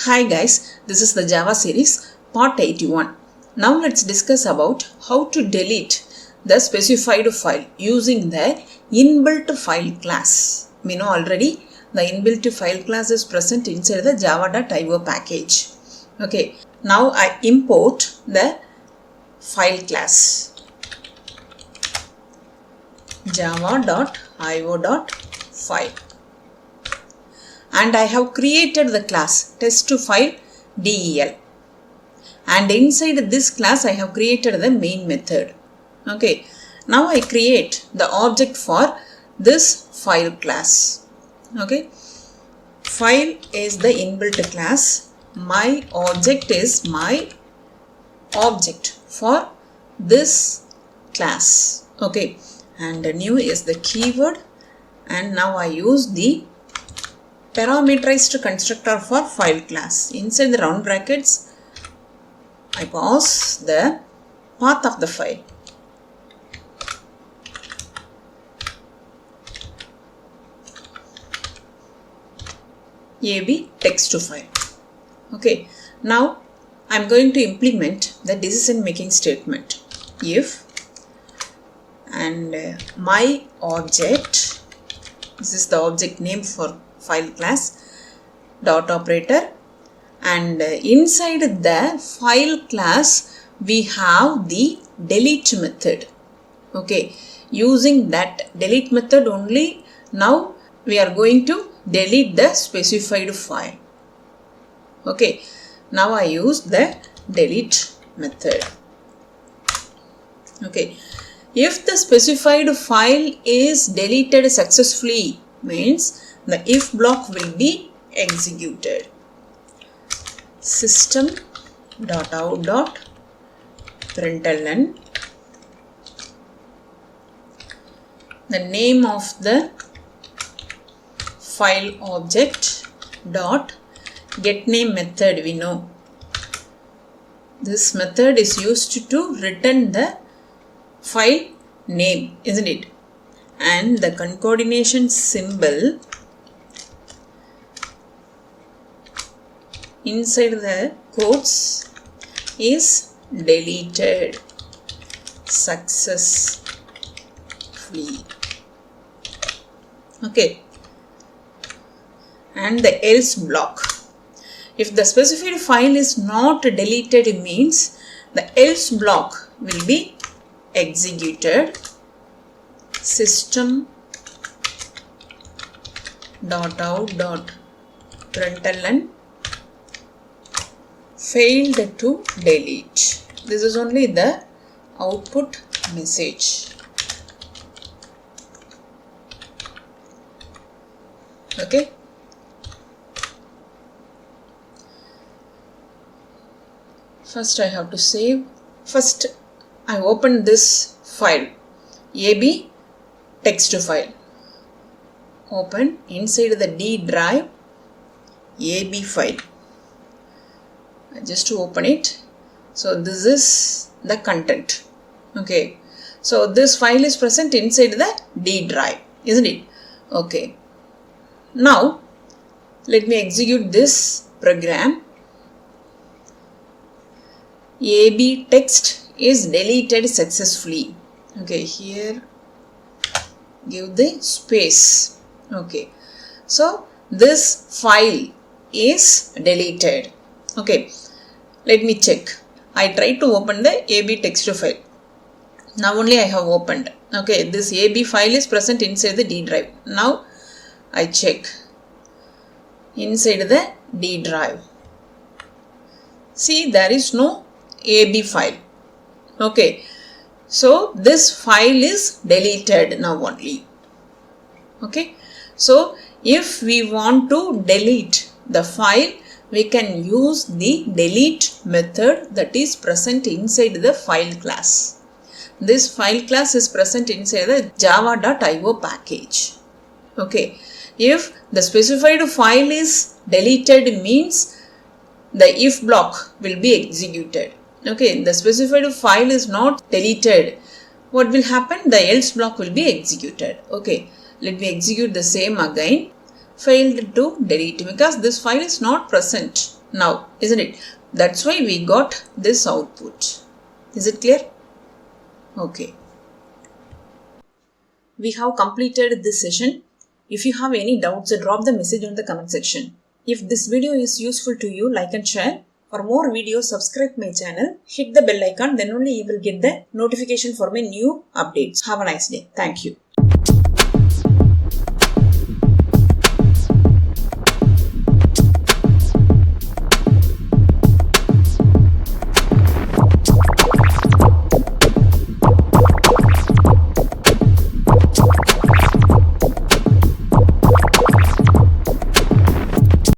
Hi guys, this is the Java series part 81. Now let's discuss about how to delete the specified file using the inbuilt file class. We know already the inbuilt file class is present inside the java.io package. Okay, now I import the file class java.io.file. And I have created the class test2file.del, and inside this class I have created the main method. Okay, now I create the object for this file class. Okay, file is the inbuilt class, my object is my object for this class. Okay, and new is the keyword, and now I use the parameterized constructor for file class. Inside the round brackets, I pass the path of the file. AB text to file. Okay, now I am going to implement the decision making statement. If and my object, this is the object name for file class, dot operator, and inside the file class we have the delete method. Okay, using that delete method only now we are going to delete the specified file. Okay, now I use the delete method. Okay, if the specified file is deleted successfully, means the if block will be executed. System.out.println, the name of the file object dot getName method. We know this method is used to return the file name, isn't it? And the concatenation symbol inside the quotes is deleted successfully. Okay, and the else block. If the specified file is not deleted, means the else block will be executed. System.out.println failed to delete. This is only the output message. Okay, first I have to save. First I open this file AB text file. Open inside the D drive AB file. Just to open it. So this is the content. Okay, so this file is present inside the D drive, isn't it? Okay, now let me execute this program. AB text is deleted successfully. Okay, here give the space. Okay, so this file is deleted. Okay, let me check. I try to open the AB text file. Now only I have opened. Okay, this AB file is present inside the D drive. Now I check inside the D drive. See, there is no AB file. Okay, so this file is deleted now only. Okay, so if we want to delete the file, we can use the delete method that is present inside the file class. This file class is present inside the java.io package. Okay, if the specified file is deleted, means the if block will be executed. Okay, the specified file is not deleted, what will happen? The else block will be executed. Okay, let me execute the same again. Failed to delete because this file is not present now, isn't it? That's why we got this output. Is it clear? Okay. We have completed this session. If you have any doubts, drop the message on the comment section. If this video is useful to you, like and share. For more videos, subscribe my channel. Hit the bell icon, then only you will get the notification for my new updates. Have a nice day. Thank you.